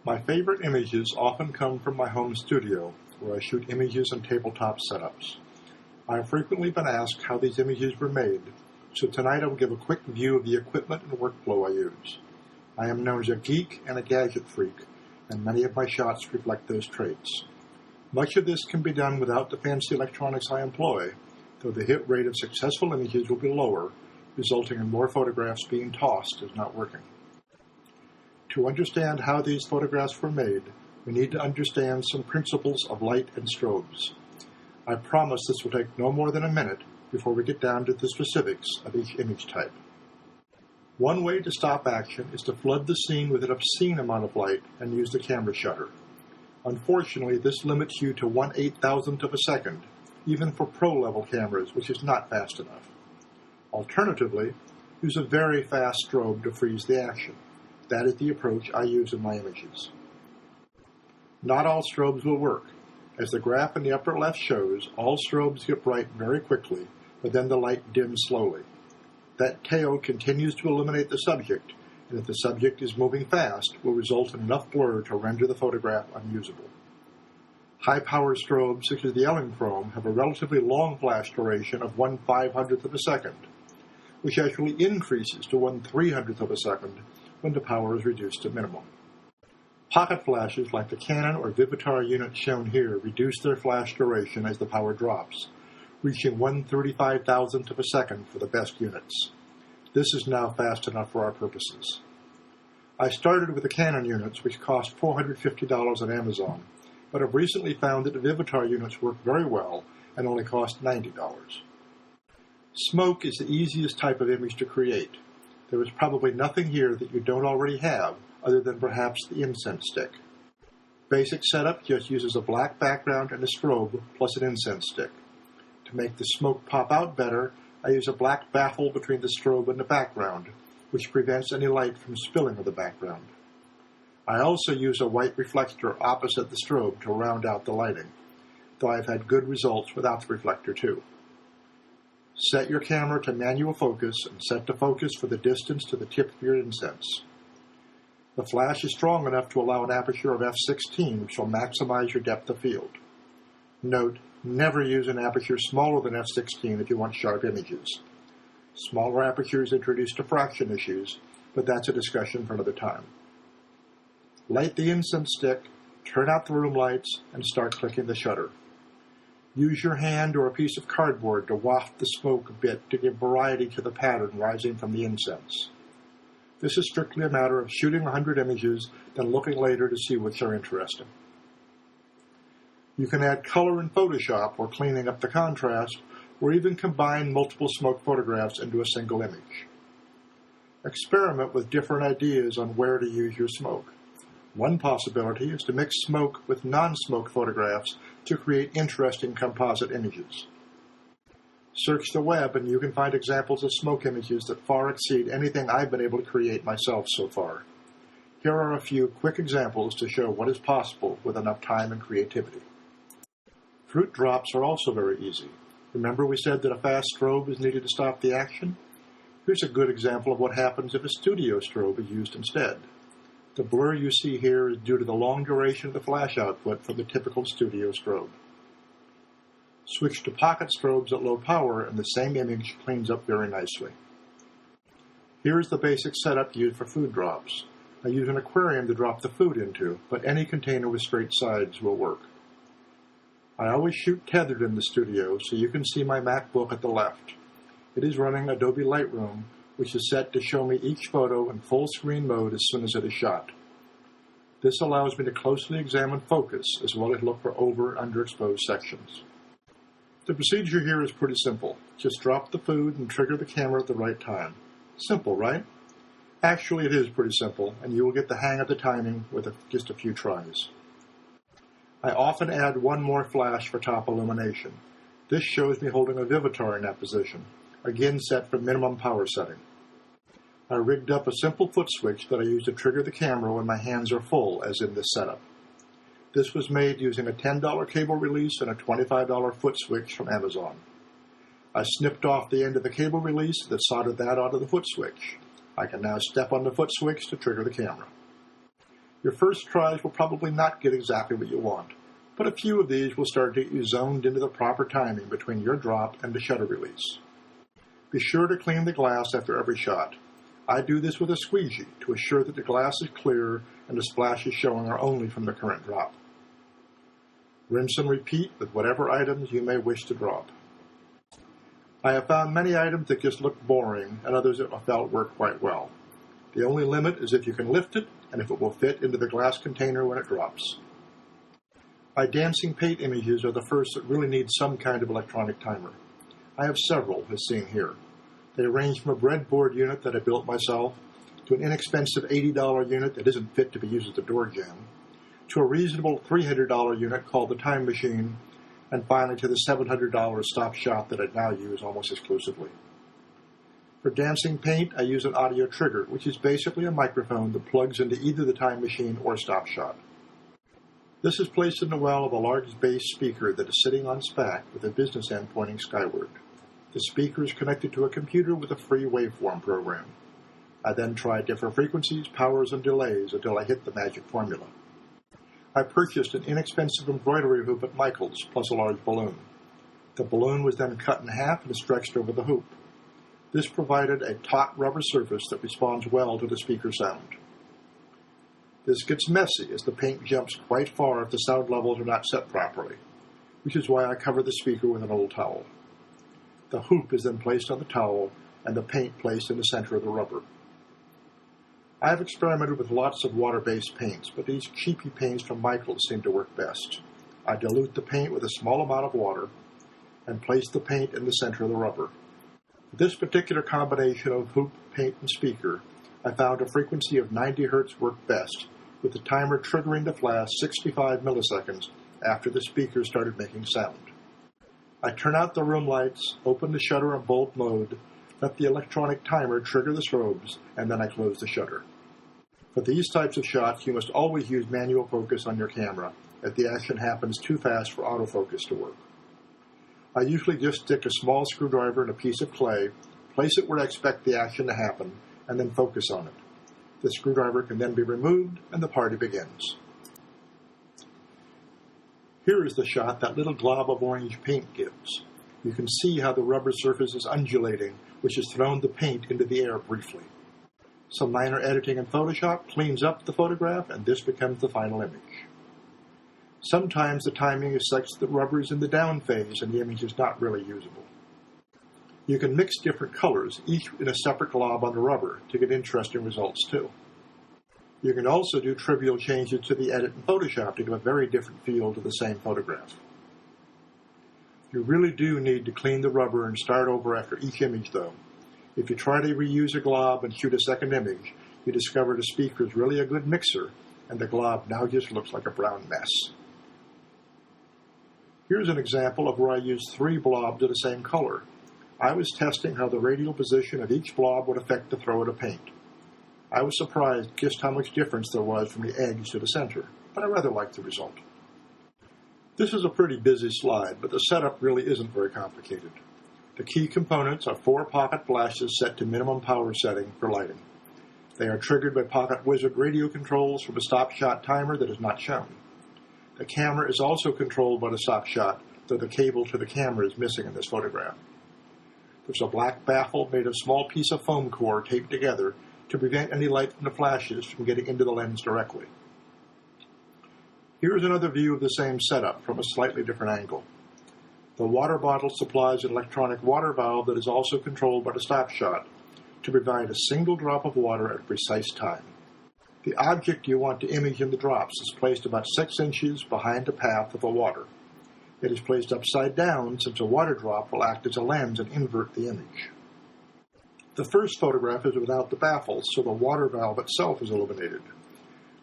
My favorite images often come from my home studio, where I shoot images and tabletop setups. I have frequently been asked how these images were made, so tonight I will give a quick view of the equipment and workflow I use. I am known as a geek and a gadget freak, and many of my shots reflect those traits. Much of this can be done without the fancy electronics I employ, though the hit rate of successful images will be lower, resulting in more photographs being tossed as not working. To understand how these photographs were made, we need to understand some principles of light and strobes. I promise this will take no more than a minute before we get down to the specifics of each image type. One way to stop action is to flood the scene with an obscene amount of light and use the camera shutter. Unfortunately, this limits you to 1/8,000th of a second, even for pro-level cameras, which is not fast enough. Alternatively, use a very fast strobe to freeze the action. That is the approach I use in my images. Not all strobes will work. As the graph in the upper left shows, all strobes get bright very quickly, but then the light dims slowly. That tail continues to illuminate the subject, and if the subject is moving fast, will result in enough blur to render the photograph unusable. High-powered strobes, such as the Electron, have a relatively long flash duration of 1/500th of a second, which actually increases to 1/300th of a second when the power is reduced to minimum. Pocket flashes like the Canon or Vivitar units shown here reduce their flash duration as the power drops, reaching 1/35,000th of a second for the best units. This is now fast enough for our purposes. I started with the Canon units, which cost $450 on Amazon, but have recently found that the Vivitar units work very well and only cost $90. Smoke is the easiest type of image to create. There is probably nothing here that you don't already have, other than perhaps the incense stick. Basic setup just uses a black background and a strobe plus an incense stick. To make the smoke pop out better, I use a black baffle between the strobe and the background, which prevents any light from spilling on the background. I also use a white reflector opposite the strobe to round out the lighting, though I've had good results without the reflector too. Set your camera to manual focus and set the focus for the distance to the tip of your incense. The flash is strong enough to allow an aperture of f/16, which will maximize your depth of field. Note, never use an aperture smaller than f/16 if you want sharp images. Smaller apertures introduce diffraction issues, but that's a discussion for another time. Light the incense stick, turn out the room lights, and start clicking the shutter. Use your hand or a piece of cardboard to waft the smoke a bit to give variety to the pattern rising from the incense. This is strictly a matter of shooting 100 images, then looking later to see which are interesting. You can add color in Photoshop or cleaning up the contrast, or even combine multiple smoke photographs into a single image. Experiment with different ideas on where to use your smoke. One possibility is to mix smoke with non-smoke photographs to create interesting composite images. Search the web and you can find examples of smoke images that far exceed anything I've been able to create myself so far. Here are a few quick examples to show what is possible with enough time and creativity. Fruit drops are also very easy. Remember we said that a fast strobe is needed to stop the action? Here's a good example of what happens if a studio strobe is used instead. The blur you see here is due to the long duration of the flash output from the typical studio strobe. Switch to pocket strobes at low power and the same image cleans up very nicely. Here's the basic setup used for food drops. I use an aquarium to drop the food into, but any container with straight sides will work. I always shoot tethered in the studio, so you can see my MacBook at the left. It is running Adobe Lightroom, which is set to show me each photo in full screen mode as soon as it is shot. This allows me to closely examine focus as well as look for over and underexposed sections. The procedure here is pretty simple. Just drop the food and trigger the camera at the right time. Simple, right? Actually, it is pretty simple, and you will get the hang of the timing with just a few tries. I often add one more flash for top illumination. This shows me holding a Vivitar in that position, again set for minimum power setting. I rigged up a simple foot switch that I use to trigger the camera when my hands are full, as in this setup. This was made using a $10 cable release and a $25 foot switch from Amazon. I snipped off the end of the cable release that soldered that onto the foot switch. I can now step on the foot switch to trigger the camera. Your first tries will probably not get exactly what you want, but a few of these will start to get you zoned into the proper timing between your drop and the shutter release. Be sure to clean the glass after every shot. I do this with a squeegee to assure that the glass is clear and the splashes showing are only from the current drop. Rinse and repeat with whatever items you may wish to drop. I have found many items that just look boring and others that I felt work quite well. The only limit is if you can lift it and if it will fit into the glass container when it drops. My dancing paint images are the first that really need some kind of electronic timer. I have several, as seen here. They range from a breadboard unit that I built myself, to an inexpensive $80 unit that isn't fit to be used as a door jamb, to a reasonable $300 unit called the Time Machine, and finally to the $700 stop shot that I now use almost exclusively. For dancing paint, I use an audio trigger, which is basically a microphone that plugs into either the Time Machine or stop shot. This is placed in the well of a large bass speaker that is sitting on SPAC with a business end pointing skyward. The speaker is connected to a computer with a free waveform program. I then try different frequencies, powers, and delays until I hit the magic formula. I purchased an inexpensive embroidery hoop at Michael's, plus a large balloon. The balloon was then cut in half and stretched over the hoop. This provided a taut rubber surface that responds well to the speaker sound. This gets messy as the paint jumps quite far if the sound levels are not set properly, which is why I cover the speaker with an old towel. The hoop is then placed on the towel and the paint placed in the center of the rubber. I have experimented with lots of water-based paints, but these cheapy paints from Michael's seem to work best. I dilute the paint with a small amount of water and place the paint in the center of the rubber. For this particular combination of hoop, paint, and speaker, I found a frequency of 90 Hz worked best, with the timer triggering the flash 65 milliseconds after the speaker started making sound. I turn out the room lights, open the shutter in bulb mode, let the electronic timer trigger the strobes, and then I close the shutter. For these types of shots, you must always use manual focus on your camera, as the action happens too fast for autofocus to work. I usually just stick a small screwdriver in a piece of clay, place it where I expect the action to happen, and then focus on it. The screwdriver can then be removed, and the party begins. Here is the shot that little glob of orange paint gives. You can see how the rubber surface is undulating, which has thrown the paint into the air briefly. Some minor editing in Photoshop cleans up the photograph, and this becomes the final image. Sometimes the timing is such that the rubber is in the down phase and the image is not really usable. You can mix different colors, each in a separate glob on the rubber, to get interesting results too. You can also do trivial changes to the edit in Photoshop to give a very different feel to the same photograph. You really do need to clean the rubber and start over after each image though. If you try to reuse a glob and shoot a second image, you discover the speaker is really a good mixer and the glob now just looks like a brown mess. Here's an example of where I used 3 blobs of the same color. I was testing how the radial position of each blob would affect the throw of the paint. I was surprised just how much difference there was from the edge to the center, but I rather liked the result. This is a pretty busy slide, but the setup really isn't very complicated. The key components are 4 pocket flashes set to minimum power setting for lighting. They are triggered by Pocket Wizard radio controls from a stop shot timer that is not shown. The camera is also controlled by the stop shot, though the cable to the camera is missing in this photograph. There's a black baffle made of a small piece of foam core taped together to prevent any light from the flashes from getting into the lens directly. Here's another view of the same setup from a slightly different angle. The water bottle supplies an electronic water valve that is also controlled by the stop shot to provide a single drop of water at a precise time. The object you want to image in the drops is placed about 6 inches behind the path of the water. It is placed upside down since a water drop will act as a lens and invert the image. The first photograph is without the baffle, so the water valve itself is illuminated.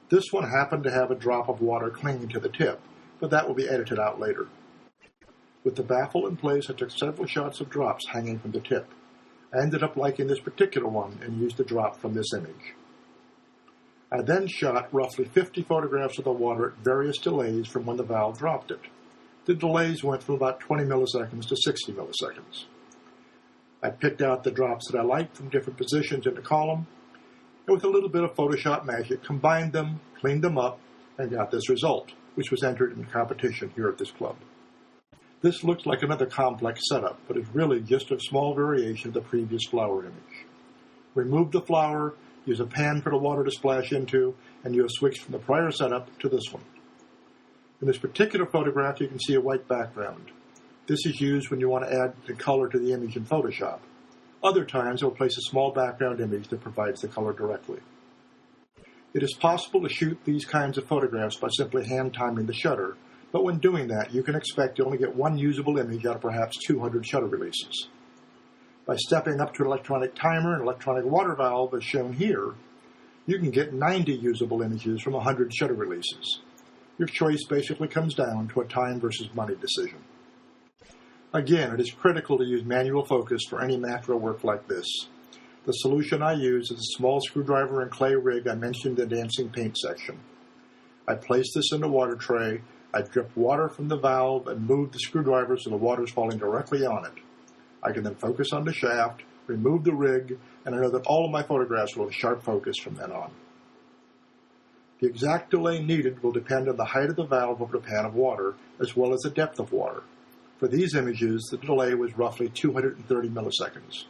This one happened to have a drop of water clinging to the tip, but that will be edited out later. With the baffle in place, I took several shots of drops hanging from the tip. I ended up liking this particular one and used the drop from this image. I then shot roughly 50 photographs of the water at various delays from when the valve dropped it. The delays went from about 20 milliseconds to 60 milliseconds. I picked out the drops that I liked from different positions in the column, and with a little bit of Photoshop magic, combined them, cleaned them up, and got this result, which was entered in the competition here at this club. This looks like another complex setup, but is really just a small variation of the previous flower image. Remove the flower, use a pan for the water to splash into, and you have switched from the prior setup to this one. In this particular photograph, you can see a white background. This is used when you want to add the color to the image in Photoshop. Other times, it will place a small background image that provides the color directly. It is possible to shoot these kinds of photographs by simply hand timing the shutter, but when doing that, you can expect to only get one usable image out of perhaps 200 shutter releases. By stepping up to an electronic timer and electronic water valve, as shown here, you can get 90 usable images from 100 shutter releases. Your choice basically comes down to a time versus money decision. Again, it is critical to use manual focus for any macro work like this. The solution I use is a small screwdriver and clay rig I mentioned in the dancing paint section. I place this in the water tray, I drip water from the valve and move the screwdriver so the water is falling directly on it. I can then focus on the shaft, remove the rig, and I know that all of my photographs will have sharp focus from then on. The exact delay needed will depend on the height of the valve over the pan of water, as well as the depth of water. For these images, the delay was roughly 230 milliseconds.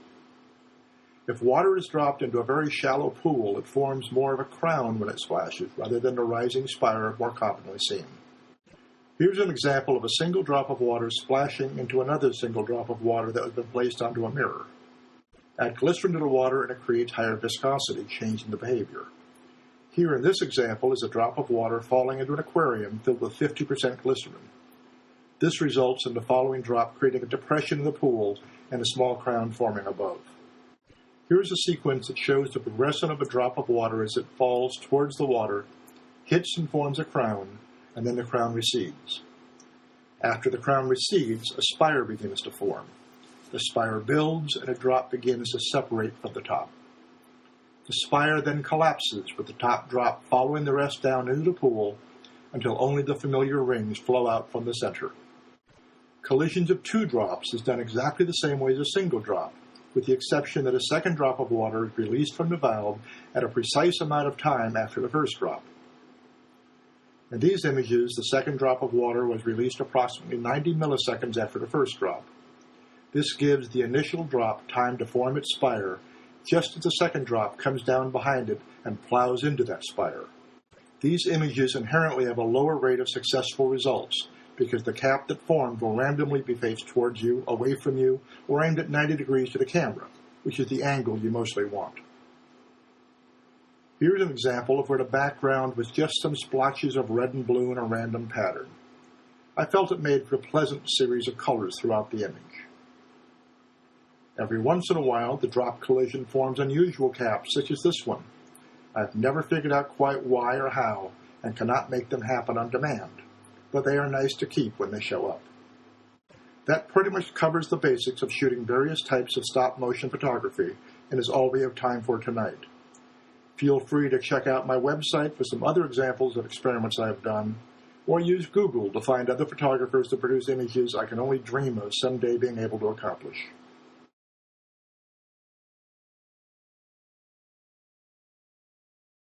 If water is dropped into a very shallow pool, it forms more of a crown when it splashes, rather than the rising spire more commonly seen. Here's an example of a single drop of water splashing into another single drop of water that has been placed onto a mirror. Add glycerin to the water and it creates higher viscosity, changing the behavior. Here in this example is a drop of water falling into an aquarium filled with 50% glycerin. This results in the following drop creating a depression in the pool and a small crown forming above. Here is a sequence that shows the progression of a drop of water as it falls towards the water, hits and forms a crown, and then the crown recedes. After the crown recedes, a spire begins to form. The spire builds and a drop begins to separate from the top. The spire then collapses with the top drop following the rest down into the pool until only the familiar rings flow out from the center. Collisions of two drops is done exactly the same way as a single drop, with the exception that a second drop of water is released from the valve at a precise amount of time after the first drop. In these images, the second drop of water was released approximately 90 milliseconds after the first drop. This gives the initial drop time to form its spire, just as the second drop comes down behind it and plows into that spire. These images inherently have a lower rate of successful results, because the cap that formed will randomly be faced towards you, away from you, or aimed at 90 degrees to the camera, which is the angle you mostly want. Here's an example of where the background was just some splotches of red and blue in a random pattern. I felt it made for a pleasant series of colors throughout the image. Every once in a while, the drop collision forms unusual caps, such as this one. I've never figured out quite why or how, and cannot make them happen on demand, but they are nice to keep when they show up. That pretty much covers the basics of shooting various types of stop-motion photography, and is all we have time for tonight. Feel free to check out my website for some other examples of experiments I have done, or use Google to find other photographers that produce images I can only dream of someday being able to accomplish.